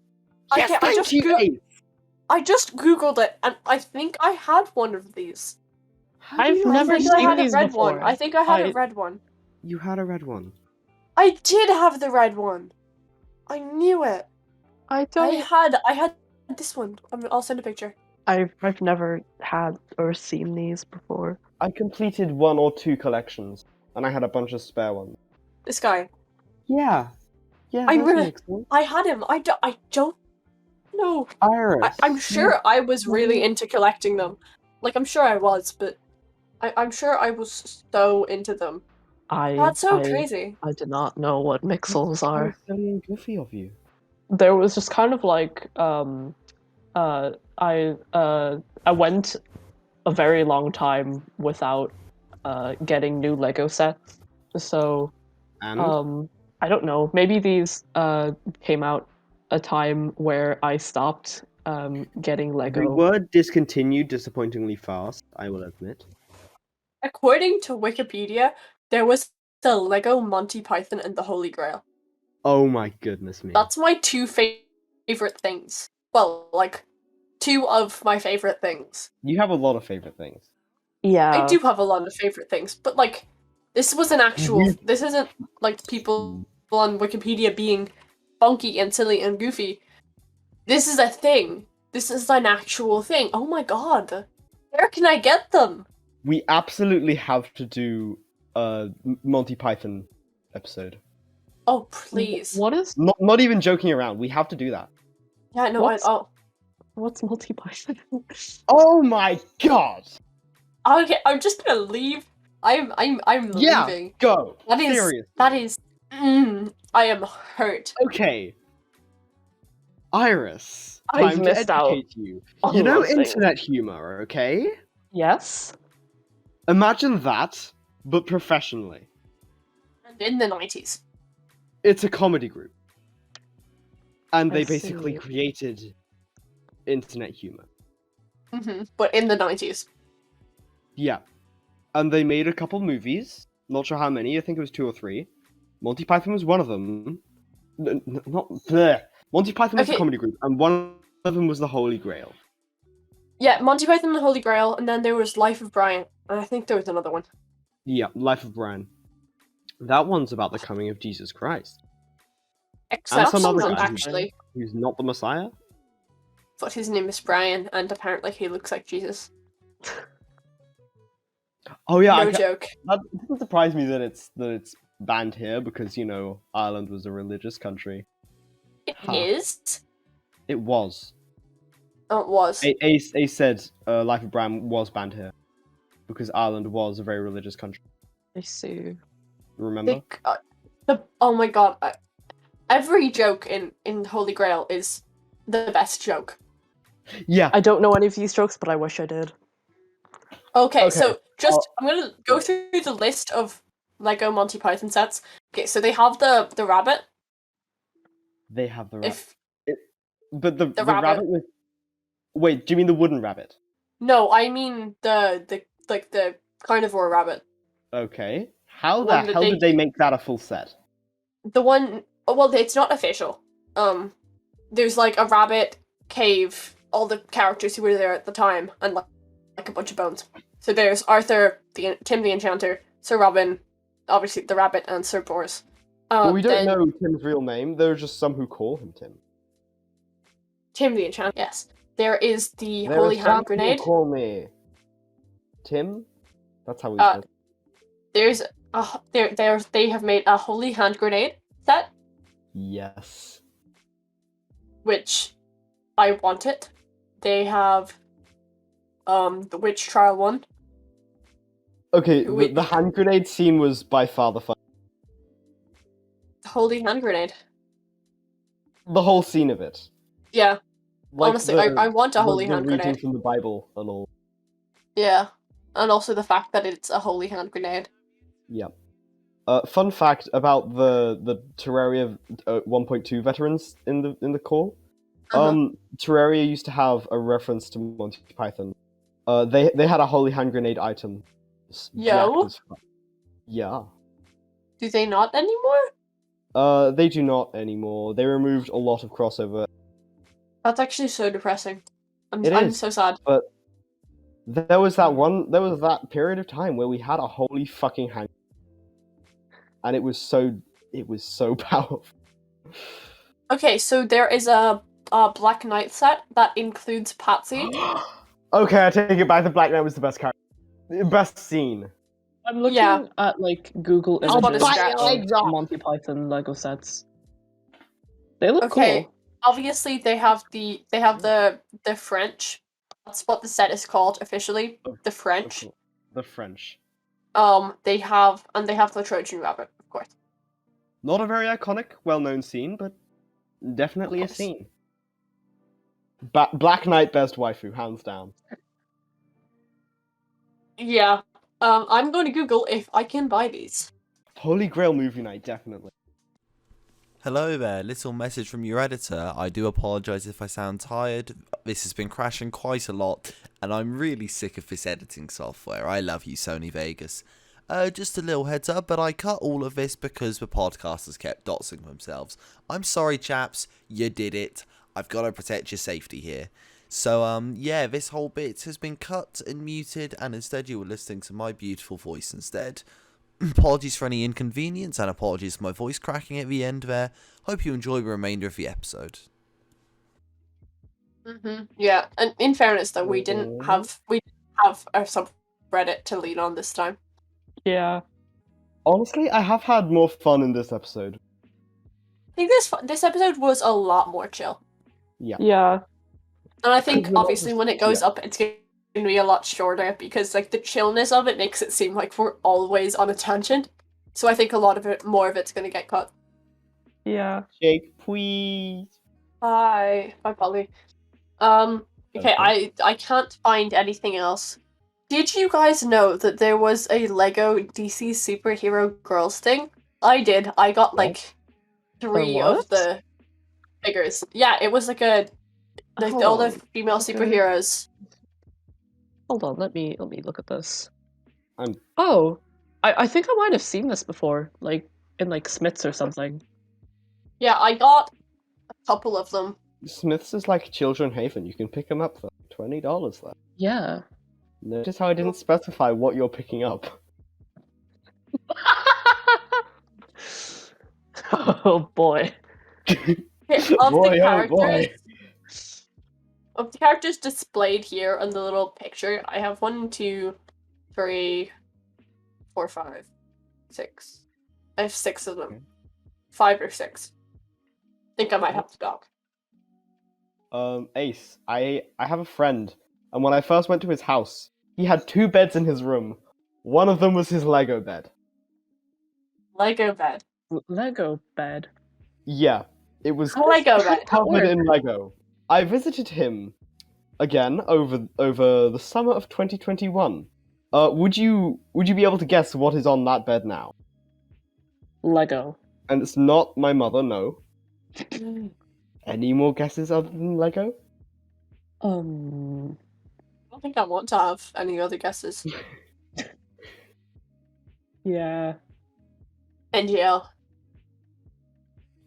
Yes, Okay, thank you, Ace. I just googled it, and I think I had one of these. How do I've you never I think know I seen had these a red before. one. I think I had I- a red one. You had a red one. I did have the red one. I knew it. I I don't. had this one. I'll send a picture. I've never had or seen these before. I completed 1 or 2 collections, and I had a bunch of spare ones. This guy. Yeah. Yeah, I that's really- Mixel. I had him. I don't know. Iris. I'm sure I was really into collecting them. Like, I'm sure I was, but I'm sure I was so into them. That's so crazy. I did not know what Mixels How are. silly and goofy of you. There was just kind of like I went a very long time without getting new Lego sets. So And I don't know. Maybe these came out a time where I stopped getting they Lego. were discontinued disappointingly fast, I will admit. According to Wikipedia, there was the Lego Monty Python and the Holy Grail. Oh my goodness me. That's my two favorite things. Well, like, two of my favorite things. You have a lot of favorite things. Yeah. I do have a lot of favorite things, but like, this was an actual. We- This isn't like people on Wikipedia being funky and silly and goofy. This is a thing. This is an actual thing. Oh my god. Where can I get them? We absolutely have to do a Monty Python episode. Oh, please. What is Not even joking around. We have to do that. Yeah, no, what's Monty Python? Oh my god! okay, I'm just gonna leave. I'm Yeah, leaving. go. That is Seriously. I am hurt. Okay. Iris, I've time to missed out educate you. on You know those things. internet humor, okay? Yes. Imagine that, but professionally. And in the 90s. It's a comedy group. And I they basically see. created internet humor. But in the 90s. Yeah. And they made a couple movies. Not sure how many, I think it was 2 or 3. Monty Python was one of them. Not bleh. Monty Python was a Okay. comedy group, and one of them was the Holy Grail. Yeah, Monty Python and the Holy Grail, and then there was Life of Brian, and I think there was another one. Yeah, Life of Brian. That one's about the coming of Jesus Christ. Except some other not guy. actually. Who's not the Messiah? But his name is Brian, and apparently he looks like Jesus. Oh yeah, No joke. that doesn't surprise me that it's banned here because Ireland was a religious country. It Huh. is. It was. Oh, it was. Ace said Life of Brian was banned here because Ireland was a very religious country. I see. Remember? Oh my god. Every joke in Holy Grail is the best joke. Yeah. I don't know any of these jokes, but I wish I did. Okay, Okay, so I'm gonna go through the list of Lego Monty Python sets. Okay, so they have the rabbit. They have the rabbit. If But the rabbit. rabbit with. Wait, do you mean the wooden rabbit? no, I mean the carnivore rabbit. Okay. How the One that hell they- did they make that a full set? The one. Well, it's not official. There's like a rabbit cave. All the characters who were there at the time, and like a bunch of bones. So there's Arthur, Tim the Enchanter, Sir Robin, obviously the rabbit, and Sir Bors. Well, we don't then know Tim's real name. There are just some who call him Tim. Tim the Enchanter. Yes. There is the There Holy are Hand some who Grenade. call me Tim. That's how we Uh, said. There's they have made a holy hand grenade set, Yes. which I want it. They have the witch trial one. Okay, Wait. the hand grenade scene was by far the fun. Holy hand grenade. The whole scene of it. Yeah, Like honestly, I want a holy hand reading grenade. from the Bible and all. Yeah, and also the fact that it's a holy hand grenade. Yeah. Fun fact about the Terraria 1.2 veterans in the call. Terraria used to have a reference to Monty Python. They had a holy hand grenade item. Yo? Yeah. Do they not anymore? They do not anymore. They removed a lot of crossover. That's actually so depressing. I'm is. so sad. But there was that period of time where we had a holy fucking hand, and it was so powerful. Okay, so there is a Black Knight set that includes Patsy. Okay, I take it back. The Black Knight was the best character, best scene. I'm looking Yeah. at like Google I'll images bite your legs of off. Monty Python Lego sets. They look Okay. cool. Obviously, they have the French. That's what the set is called officially. The French. The French. They have the Trojan Rabbit, of course. Not a very iconic, well-known scene, but definitely a Of course. scene. Black Knight best waifu, hands down. Yeah. I'm going to Google if I can buy these. Holy Grail movie night, definitely. Hello there, little message from your editor. I do apologise if I sound tired. This has been crashing quite a lot, and I'm really sick of this editing software. I love you, Sony Vegas. Just a little heads up, but I cut all of this because the podcasters kept doxing themselves. I'm sorry, chaps, you did it. I've got to protect your safety here. So, yeah, this whole bit has been cut and muted, and instead you were listening to my beautiful voice instead. Apologies for any inconvenience, and apologies for my voice cracking at the end there. Hope you enjoy the remainder of the episode. Yeah, and in fairness though, we didn't have a subreddit to lean on this time. Yeah. Honestly, I have had more fun in this episode. I think this episode was a lot more chill. Yeah. And I think, Because we're not obviously, just- when it goes up, it's going to be a lot shorter because, like, the chillness of it makes it seem like we're always on a tangent. So I think more of it's going to get cut. Yeah. Jake, please. Bye, Polly. Okay, I can't find anything else. Did you guys know that there was a Lego DC superhero girls thing? I did. I got, like, 3 of what? the figures. Yeah, it was like Hold all the on. female Okay. superheroes. Hold on, let me look at this. I'm- Oh, I think I might have seen this before, like in like Smiths or something. Yeah, I got a couple of them. Smith's is like Children Haven. You can pick them up for $20 there. Yeah. Notice how I didn't specify what you're picking up. Oh boy. Okay, of the characters displayed here on the little picture, I have 1, 2, 3, 4, 5, 6. I have 6 of them. Okay. 5 or 6. I think I might have to dog. Ace, I have a friend, and when I first went to his house, he had 2 beds in his room. One of them was his Lego bed. Lego bed. Lego bed. Yeah, it was Lego bed. covered in Lego. I visited him again over the summer of 2021. Would you be able to guess what is on that bed now? Lego. And it's not my mother, no. Any more guesses other than Lego? I don't think I want to have any other guesses. Yeah. NGL.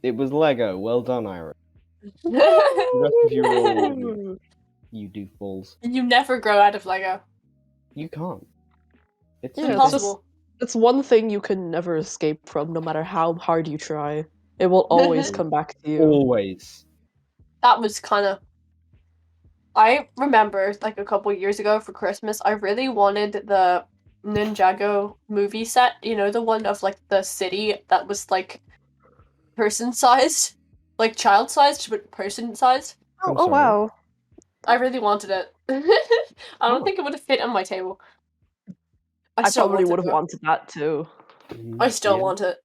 It was Lego. Well done, Ira. You The rest of you are all you doofballs. never grow out of Lego. You can't. It's Yeah, it's Impossible. It's one thing you can never escape from, no matter how hard you try. It will always come back to you. always. That was kind of... I remember, like, a couple years ago for Christmas, I really wanted the Ninjago movie set, you know, the one of like the city that was like person-sized, like child-sized, but person-sized. Oh, I'm oh sorry. wow. I really wanted it. I don't think it would have fit on my table. I still probably want would it have though. wanted that too. I still Yeah. want it.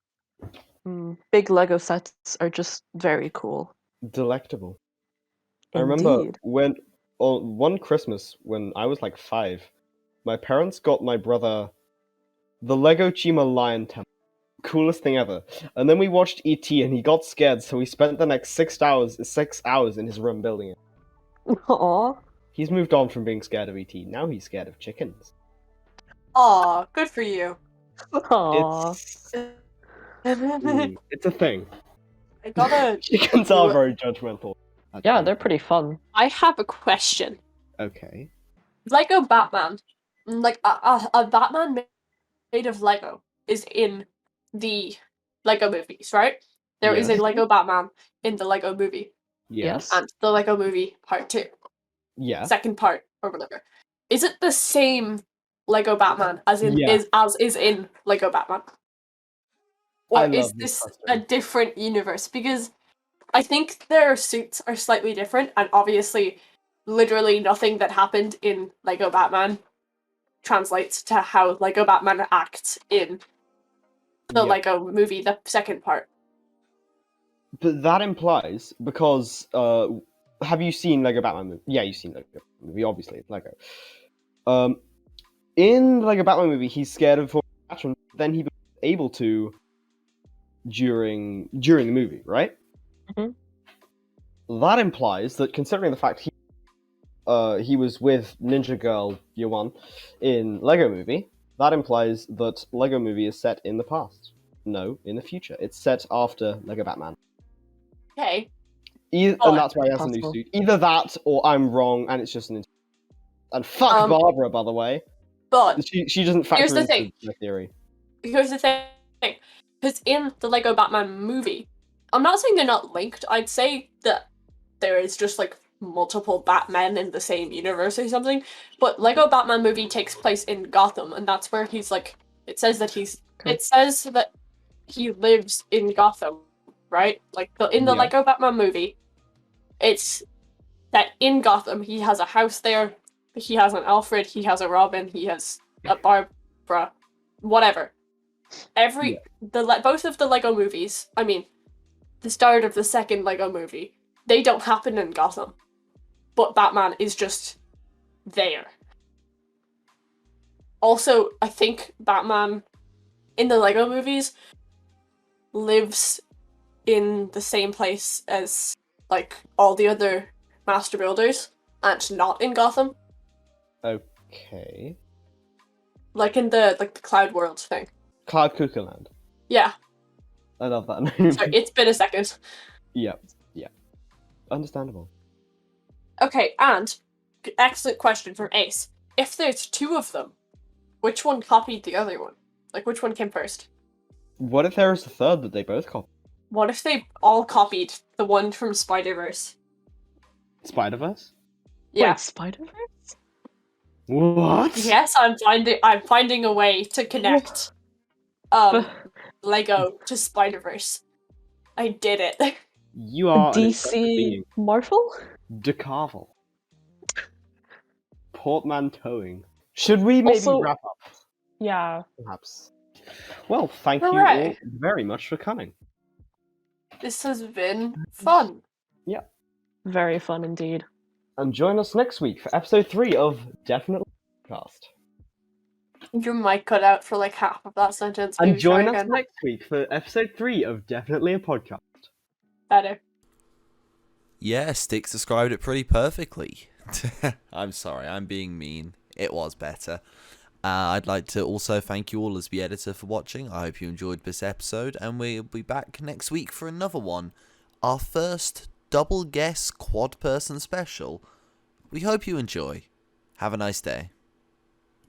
Big Lego sets are just very cool. Delectable. I remember Indeed. when on one Christmas when I was like 5, my parents got my brother the Lego Chima Lion Temple. Coolest thing ever. And then we watched E.T. and he got scared, so he spent the next 6 hours in his room building it. Aw. He's moved on from being scared of E.T. Now he's scared of chickens. Aw, good for you. Aw. It's a thing. I gotta. Chickens are very judgmental. Yeah, they're pretty fun. I have a question. Okay. Lego Batman, like a Batman made of Lego, is in the Lego movies, right? There is a Yes. Lego Batman in the Lego movie, Yes. and the Lego movie part 2, Yeah. second part or whatever. Is it the same Lego Batman as in Yeah. is in Lego Batman? Or I is love this this a question. different universe? Because I think their suits are slightly different, and obviously, literally nothing that happened in Lego Batman translates to how Lego Batman acts in the Yeah. Lego movie, the second part. But that implies, because have you seen Lego Batman movie? Yeah, you've seen Lego movie, obviously, it's Lego. In the Lego Batman movie, he's scared of attachment, then he was able to during the movie, right? Mhm. That implies that, considering the fact he was with Ninja Girl Year One in Lego Movie, that implies that Lego Movie is set in the past. No, in the future. It's set after Lego Batman. Okay. And that's why he has a new Possible. suit. Either that, or I'm wrong, and it's just an. And fuck Barbara, by the way. But She doesn't factor here's the into thing. my theory. Here's the thing. Because in the Lego Batman movie, I'm not saying they're not linked. I'd say that there is just like multiple Batmen in the same universe or something. But Lego Batman movie takes place in Gotham, and that's where he's like. It says that Okay. It says that he lives in Gotham, right? Like in the Yeah. Lego Batman movie, it's that in Gotham he has a house there. He has an Alfred. He has a Robin. He has a Barbara. Whatever. Both of the Lego movies. I mean, the start of the second Lego movie. They don't happen in Gotham, but Batman is just there. Also, I think Batman in the Lego movies lives in the same place as like all the other master builders, and not in Gotham. Okay. Like in the Cloud World thing. Cloud Cuckoo Land. Yeah. I love that name. Sorry, it's been a second. Yeah. Understandable. Okay, and excellent question from Ace. If there's 2 of them, which one copied the other one? Like, which one came first? What if there was a third that they both copied? What if they all copied the one from Spider-Verse? Spider-Verse? Yeah. Wait, Spider-Verse? What? Yes, I'm finding a way to connect Lego to Spider-Verse. I did it. You are an impressive DC being. Marvel? Decarvel. Portmanteauing. Should we maybe Also- wrap up? Yeah. Perhaps. Well, thank you all Hooray. very much for coming. This has been fun. Very fun indeed. And join us next week for episode 3 of Definitely Podcast. Your mic cut out for like half of that sentence. And Maybe try join us again. next week for episode 3 of Definitely a Podcast. Better. Yeah, Stick described it pretty perfectly. I'm sorry, I'm being mean. It was better. I'd like to also thank you all as the editor for watching. I hope you enjoyed this episode, and we'll be back next week for another one. Our first double guess quad person special. We hope you enjoy. Have a nice day.